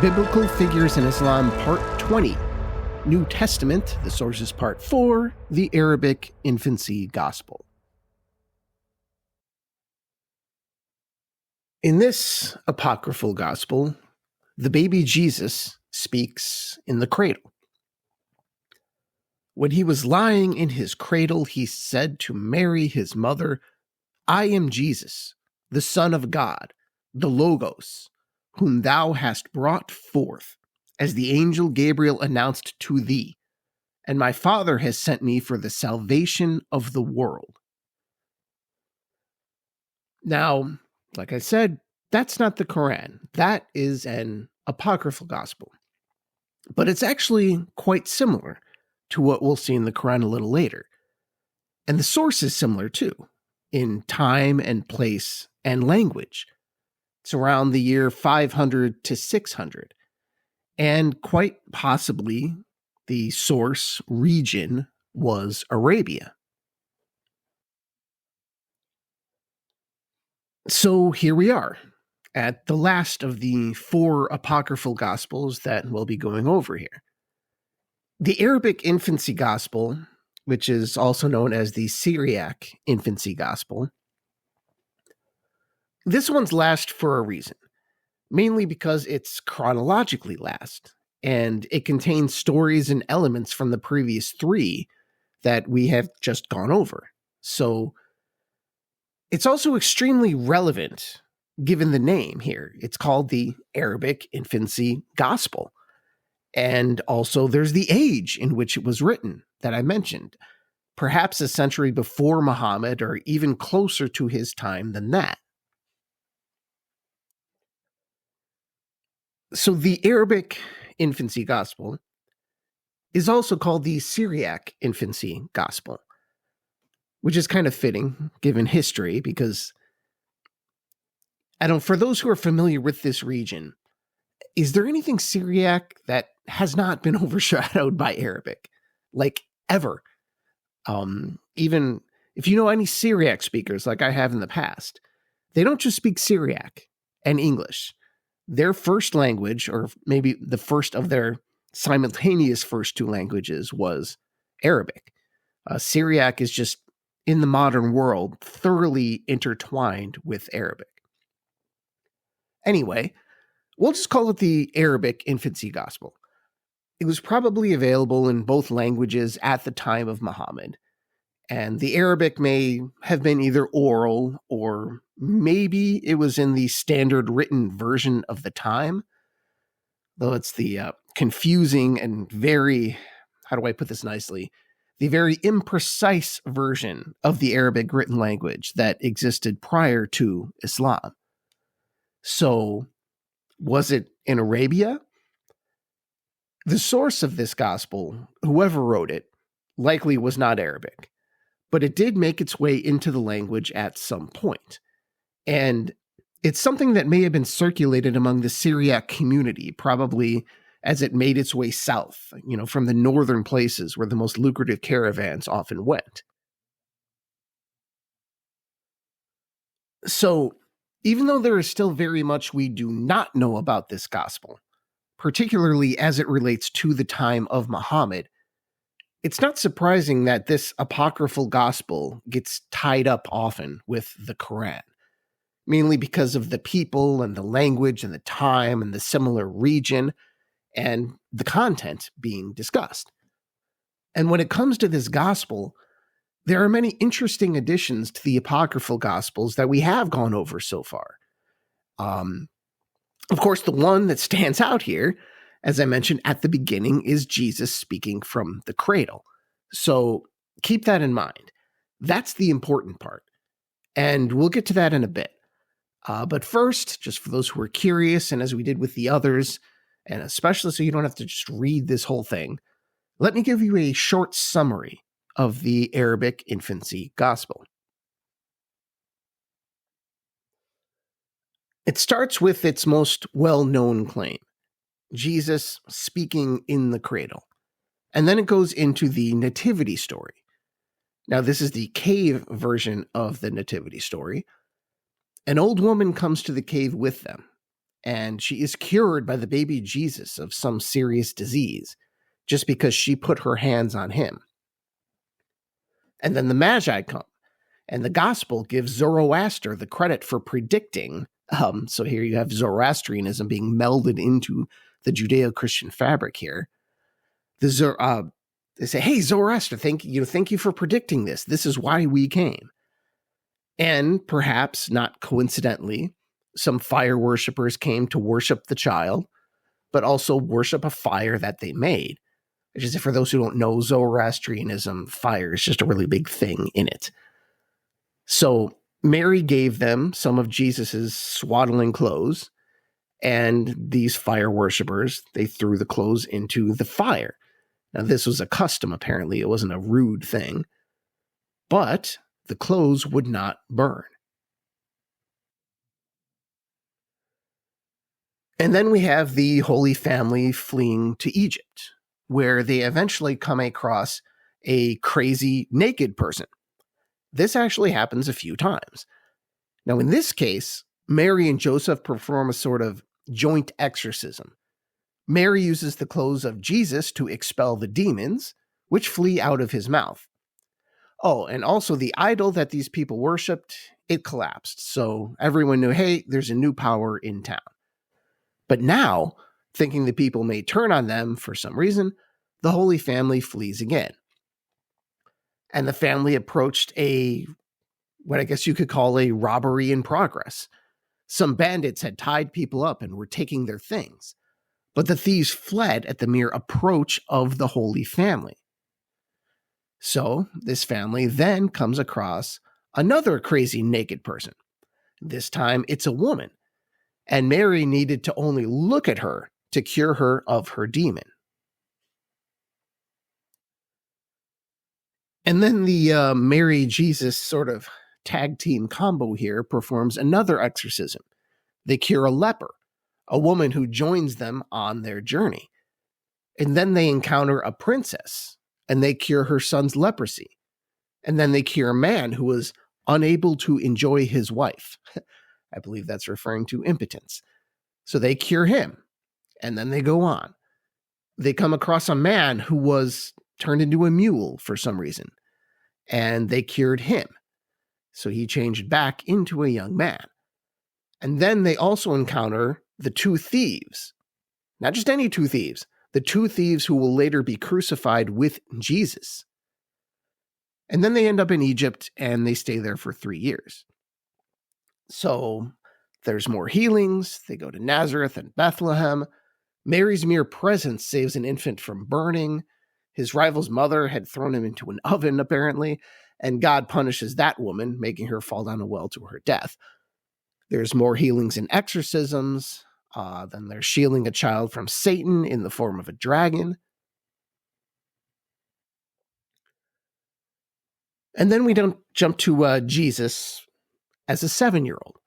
Biblical Figures in Islam, Part 20. New Testament, the Sources, Part 4, the Arabic Infancy Gospel. In this apocryphal gospel, the baby Jesus speaks in the cradle. When he was lying in his cradle, he said to Mary, his mother, "I am Jesus, the Son of God, the Logos, whom thou hast brought forth, as the angel Gabriel announced to thee, and my Father has sent me for the salvation of the world." Now, like I said, that's not the Quran. That is an apocryphal gospel. But it's actually quite similar to what we'll see in the Quran a little later. And the source is similar too, in time and place and language. It's around the year 500 to 600. And quite possibly the source region was Arabia. So here we are, at the last of the 4 apocryphal gospels that we'll be going over here. The Arabic Infancy Gospel, which is also known as the Syriac Infancy Gospel, this one's last for a reason, mainly because it's chronologically last, and it contains stories and elements from the previous 3 that we have just gone over. So it's also extremely relevant given the name here. It's called the Arabic Infancy Gospel. And also there's the age in which it was written that I mentioned, perhaps a century before Muhammad or even closer to his time than that. So the Arabic Infancy Gospel is also called the Syriac Infancy Gospel, which is kind of fitting given history because, for those who are familiar with this region, is there anything Syriac that has not been overshadowed by Arabic? Like, ever. Even if you know any Syriac speakers, like I have in the past, they don't just speak Syriac and English. Their first language, or maybe the first of their simultaneous first 2 languages, was Arabic. Syriac is just, in the modern world, thoroughly intertwined with Arabic. Anyway, we'll just call it the Arabic Infancy Gospel. It was probably available in both languages at the time of Muhammad, and the Arabic may have been either oral or maybe it was in the standard written version of the time, though it's the confusing and very, how do I put this nicely, the very imprecise version of the Arabic written language that existed prior to Islam. So, was it in Arabia? The source of this gospel, whoever wrote it, likely was not Arabic, but it did make its way into the language at some point. And it's something that may have been circulated among the Syriac community, probably as it made its way south, from the northern places where the most lucrative caravans often went. So, even though there is still very much we do not know about this gospel, particularly as it relates to the time of Muhammad, it's not surprising that this apocryphal gospel gets tied up often with the Quran, mainly because of the people and the language and the time and the similar region and the content being discussed. And when it comes to this gospel, there are many interesting additions to the apocryphal gospels that we have gone over so far. Of course, the one that stands out here, as I mentioned at the beginning, is Jesus speaking from the cradle. So keep that in mind. That's the important part. And we'll get to that in a bit. But first, just for those who are curious, and as we did with the others, and especially so you don't have to just read this whole thing, let me give you a short summary of the Arabic Infancy Gospel. It starts with its most well-known claim, Jesus speaking in the cradle. And then it goes into the nativity story. Now, this is the cave version of the nativity story. An old woman comes to the cave with them, and she is cured by the baby Jesus of some serious disease just because she put her hands on him. And then the Magi come, and the gospel gives Zoroaster the credit for predicting. So here you have Zoroastrianism being melded into the Judeo-Christian fabric here. They say, "Hey, Zoroaster, thank you for predicting this. This is why we came." And perhaps not coincidentally, some fire worshippers came to worship the child, but also worship a fire that they made. Which is, for those who don't know, Zoroastrianism, fire is just a really big thing in it. So Mary gave them some of Jesus's swaddling clothes, and these fire worshippers, they threw the clothes into the fire. Now, this was a custom, apparently. It wasn't a rude thing. But the clothes would not burn. And then we have the Holy Family fleeing to Egypt, where they eventually come across a crazy naked person. This actually happens a few times. Now, in this case, Mary and Joseph perform a sort of joint exorcism. Mary uses the clothes of Jesus to expel the demons, which flee out of his mouth. Oh, and also the idol that these people worshipped, it collapsed. So everyone knew, hey, there's a new power in town. But now, thinking the people may turn on them for some reason, the Holy Family flees again. And the family approached what I guess you could call a robbery in progress. Some bandits had tied people up and were taking their things, but the thieves fled at the mere approach of the Holy Family. So this family then comes across another crazy naked person. This time it's a woman, and Mary needed to only look at her to cure her of her demon. And then the Mary Jesus sort of tag team combo here performs another exorcism. They cure a leper, a woman who joins them on their journey. And then they encounter a princess, and they cure her son's leprosy. And then they cure a man who was unable to enjoy his wife. I believe that's referring to impotence. So they cure him, and then they go on. They come across a man who was turned into a mule for some reason, and they cured him. So he changed back into a young man. And then they also encounter the two thieves. Not just any two thieves, the two thieves who will later be crucified with Jesus. And then they end up in Egypt, and they stay there for 3 years. So there's more healings. They go to Nazareth and Bethlehem. Mary's mere presence saves an infant from burning. His rival's mother had thrown him into an oven, apparently, and God punishes that woman, making her fall down a well to her death. There's more healings and exorcisms. Then they're shielding a child from Satan in the form of a dragon. And then we don't jump to Jesus as a 7-year-old.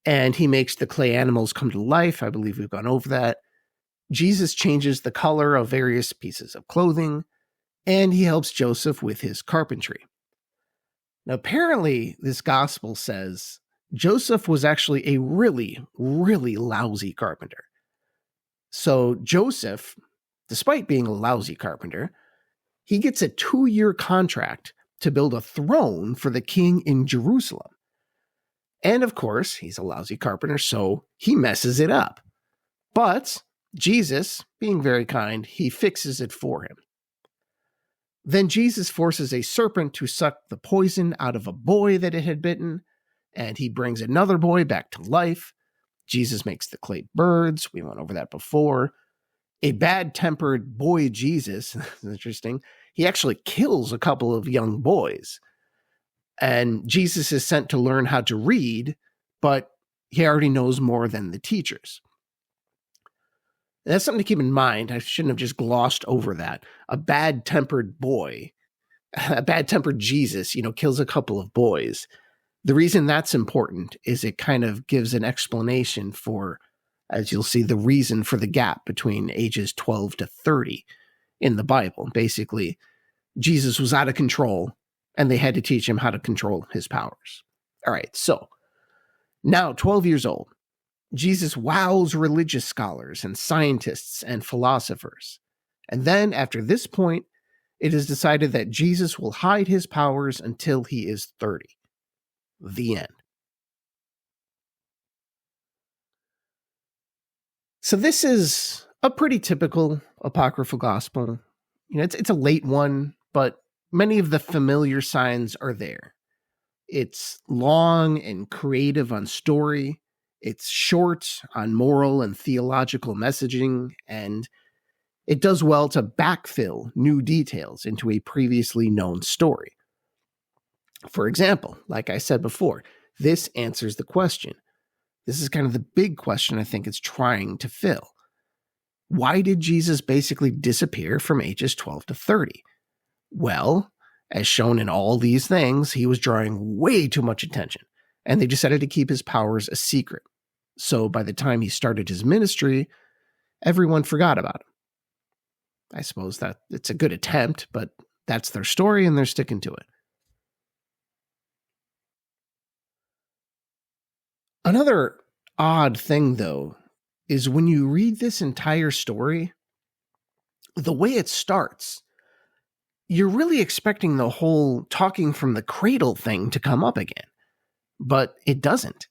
And he makes the clay animals come to life. I believe we've gone over that. Jesus changes the color of various pieces of clothing, and he helps Joseph with his carpentry. Now, apparently, this gospel says Joseph was actually a really, really lousy carpenter. So Joseph, despite being a lousy carpenter, he gets a 2-year contract to build a throne for the king in Jerusalem. And of course, he's a lousy carpenter, so he messes it up. But Jesus, being very kind, he fixes it for him. Then Jesus forces a serpent to suck the poison out of a boy that it had bitten, and he brings another boy back to life. Jesus makes the clay birds. We went over that before. A bad-tempered boy Jesus, interesting, he actually kills a couple of young boys. And Jesus is sent to learn how to read, but he already knows more than the teachers. And that's something to keep in mind. I shouldn't have just glossed over that. A bad-tempered boy, a bad-tempered Jesus, kills a couple of boys. The reason that's important is it kind of gives an explanation for, as you'll see, the reason for the gap between ages 12 to 30 in the Bible. Basically, Jesus was out of control, and they had to teach him how to control his powers. All right, so now 12 years old, Jesus wows religious scholars and scientists and philosophers. And then, after this point, it is decided that Jesus will hide his powers until he is 30. The end. So this is a pretty typical apocryphal gospel. It's a late one, but many of the familiar signs are there. It's long and creative on story. It's short on moral and theological messaging, and it does well to backfill new details into a previously known story. For example, like I said before, this answers the question. This is kind of the big question I think it's trying to fill. Why did Jesus basically disappear from ages 12 to 30? Well, as shown in all these things, he was drawing way too much attention, and they decided to keep his powers a secret. So by the time he started his ministry, everyone forgot about him. I suppose that it's a good attempt, but that's their story and they're sticking to it. Another odd thing, though, is when you read this entire story, the way it starts, you're really expecting the whole talking from the cradle thing to come up again. But it doesn't.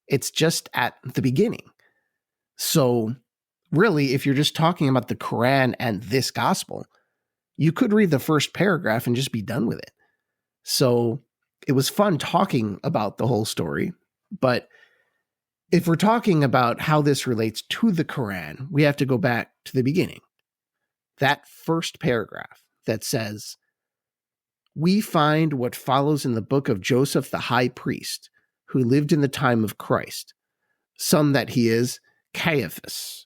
It's just at the beginning. So really, if you're just talking about the Quran and this gospel, you could read the first paragraph and just be done with it. So it was fun talking about the whole story. But if we're talking about how this relates to the Quran, we have to go back to the beginning. That first paragraph that says, "We find what follows in the book of Joseph the high priest, who lived in the time of Christ. Some that he is Caiaphas.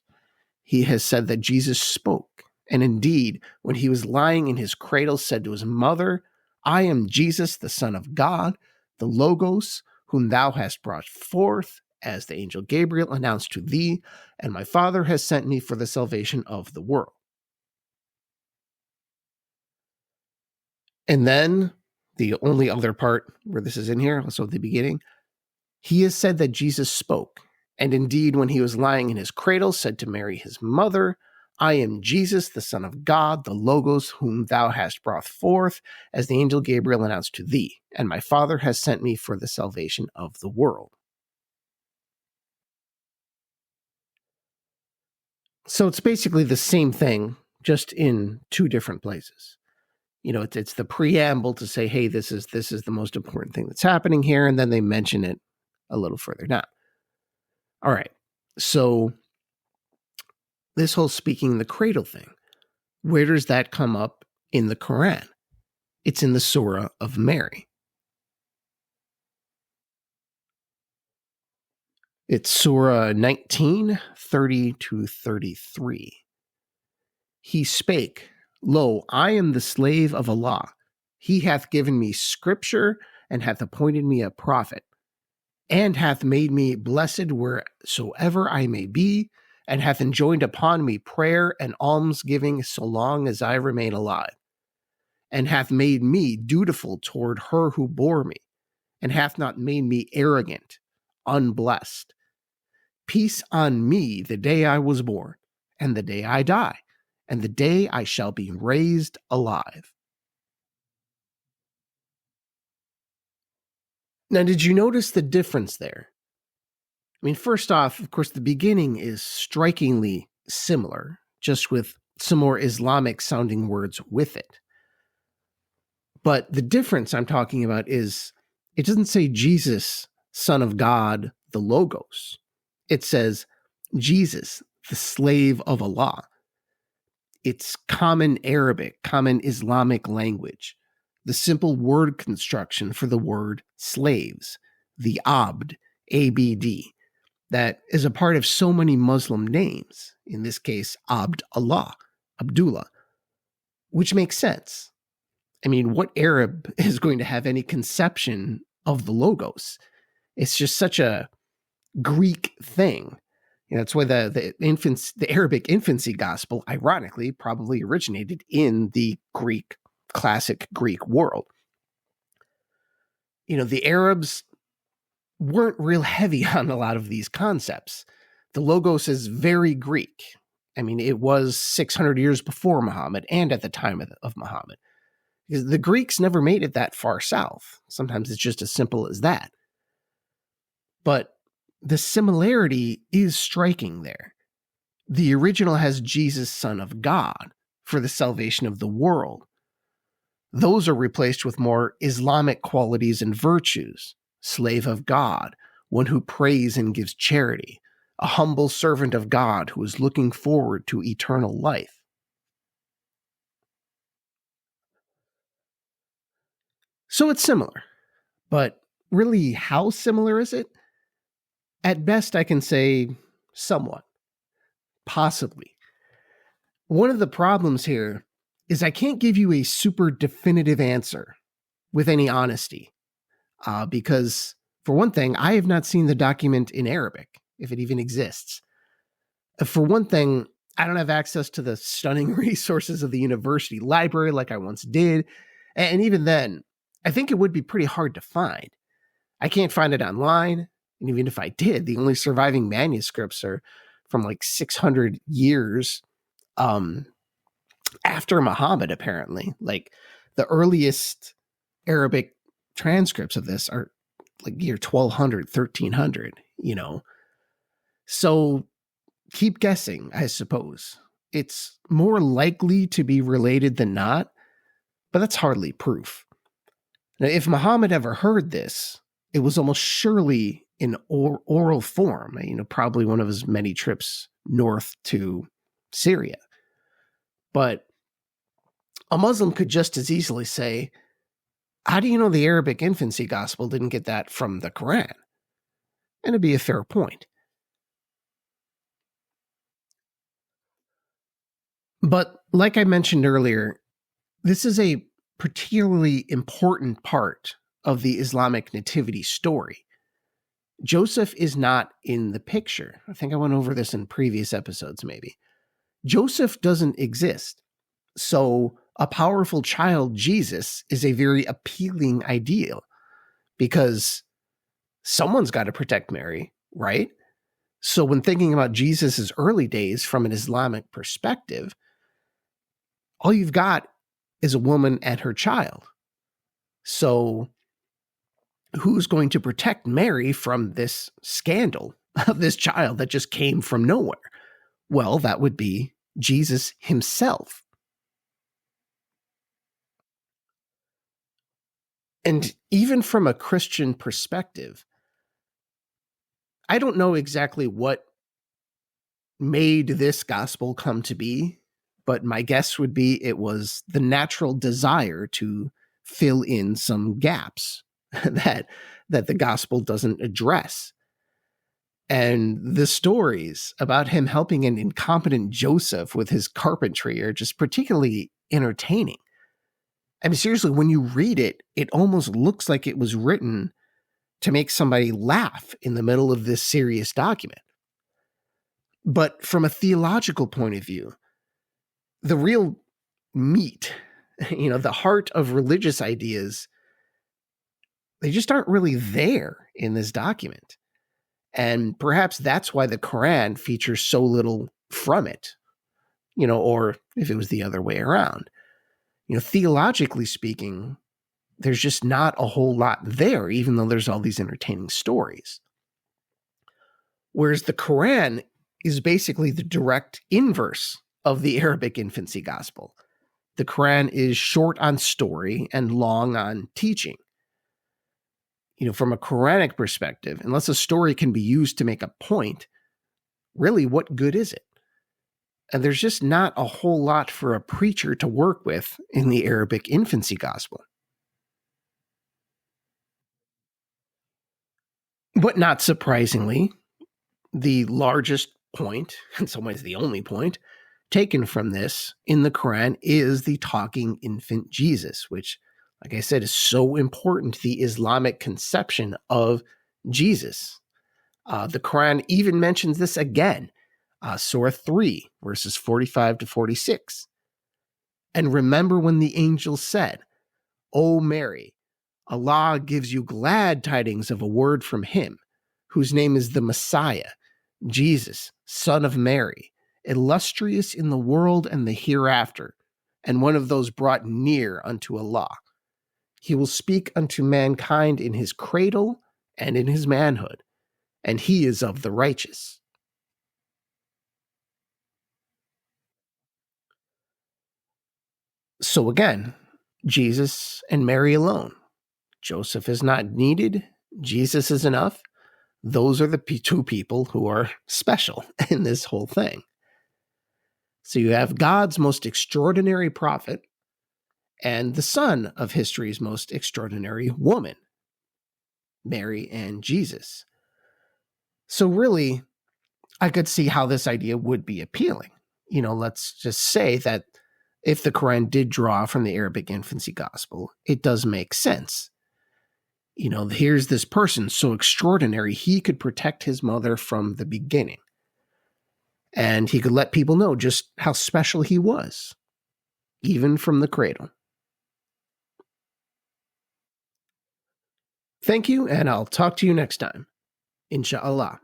He has said that Jesus spoke, and indeed, when he was lying in his cradle, said to his mother, 'I am Jesus, the Son of God, the Logos, whom thou hast brought forth, as the angel Gabriel announced to thee, and my Father has sent me for the salvation of the world.'" And then the only other part where this is in here, also at the beginning, "He has said that Jesus spoke, and indeed, when he was lying in his cradle, said to Mary his mother, 'I am Jesus, the Son of God, the Logos, whom thou hast brought forth, as the angel Gabriel announced to thee, and my Father has sent me for the salvation of the world.'" So it's basically the same thing, just in two different places. It's the preamble to say, hey, this is the most important thing that's happening here, and then they mention it a little further down. All right, so this whole speaking in the cradle thing, where does that come up in the Quran? It's in the Surah of Mary. It's Surah 19, 30 to 33. "He spake, Lo, I am the slave of Allah. He hath given me scripture, and hath appointed me a prophet, and hath made me blessed wheresoever I may be, and hath enjoined upon me prayer and almsgiving so long as I remain alive, and hath made me dutiful toward her who bore me, and hath not made me arrogant, unblessed. Peace on me the day I was born, and the day I die, and the day I shall be raised alive." Now, did you notice the difference there? I mean, first off, of course, the beginning is strikingly similar, just with some more Islamic sounding words with it. But the difference I'm talking about is it doesn't say Jesus, Son of God, the Logos. It says Jesus, the slave of Allah. It's common Arabic, common Islamic language. The simple word construction for the word slaves, the abd, ABD, that is a part of so many Muslim names, in this case, Abd Allah, Abdullah, which makes sense. I mean, what Arab is going to have any conception of the Logos? It's just such a Greek thing. That's why the Arabic infancy gospel, ironically, probably originated in the classic Greek world. The Arabs, weren't real heavy on a lot of these concepts. The Logos is very Greek. I mean, it was 600 years before Muhammad and at the time of Muhammad. Because the Greeks never made it that far south. Sometimes it's just as simple as that. But the similarity is striking there. The original has Jesus, Son of God, for the salvation of the world. Those are replaced with more Islamic qualities and virtues. Slave of God, one who prays and gives charity, a humble servant of God who is looking forward to eternal life. So it's similar, but really, how similar is it? At best, I can say somewhat, possibly. One of the problems here is I can't give you a super definitive answer with any honesty, because, for one thing, I have not seen the document in Arabic, if it even exists. For one thing, I don't have access to the stunning resources of the university library like I once did, and even then, I think it would be pretty hard to find. I can't find it online, and even if I did, the only surviving manuscripts are from like 600 years after Muhammad, apparently. Like, the earliest Arabic transcripts of this are like year 1200, 1300, you know? So keep guessing, I suppose. It's more likely to be related than not, but that's hardly proof. Now, if Muhammad ever heard this, it was almost surely in oral form, probably one of his many trips north to Syria. But a Muslim could just as easily say, how do you know the Arabic infancy gospel didn't get that from the Quran? And it'd be a fair point. But like I mentioned earlier, this is a particularly important part of the Islamic nativity story. Joseph is not in the picture. I think I went over this in previous episodes, maybe. Joseph doesn't exist. So a powerful child, Jesus, is a very appealing ideal because someone's got to protect Mary, right? So when thinking about Jesus' early days from an Islamic perspective, all you've got is a woman and her child. So who's going to protect Mary from this scandal of this child that just came from nowhere? Well, that would be Jesus himself. And even from a Christian perspective, I don't know exactly what made this gospel come to be, but my guess would be it was the natural desire to fill in some gaps that the gospel doesn't address. And the stories about him helping an incompetent Joseph with his carpentry are just particularly entertaining. I mean, seriously, when you read it, it almost looks like it was written to make somebody laugh in the middle of this serious document. But from a theological point of view, the real meat, the heart of religious ideas, they just aren't really there in this document. And perhaps that's why the Quran features so little from it, or if it was the other way around. Theologically speaking, there's just not a whole lot there, even though there's all these entertaining stories. Whereas the Quran is basically the direct inverse of the Arabic infancy gospel. The Quran is short on story and long on teaching. From a Quranic perspective, unless a story can be used to make a point, really, what good is it? And there's just not a whole lot for a preacher to work with in the Arabic infancy gospel. But not surprisingly, the largest point, in some ways the only point, taken from this in the Quran is the talking infant Jesus, which, like I said, is so important to the Islamic conception of Jesus. The Quran even mentions this again, Surah 3, verses 45 to 46. And remember when the angel said, O Mary, Allah gives you glad tidings of a word from Him, whose name is the Messiah, Jesus, son of Mary, illustrious in the world and the hereafter, and one of those brought near unto Allah. He will speak unto mankind in his cradle and in his manhood, and he is of the righteous. So again, Jesus and Mary alone. Joseph is not needed. Jesus is enough. Those are the two people who are special in this whole thing. So you have God's most extraordinary prophet and the son of history's most extraordinary woman, Mary and Jesus. So really, I could see how this idea would be appealing. Let's just say that if the Quran did draw from the Arabic infancy gospel, it does make sense. Here's this person so extraordinary, he could protect his mother from the beginning. And he could let people know just how special he was, even from the cradle. Thank you, and I'll talk to you next time. Insha'Allah.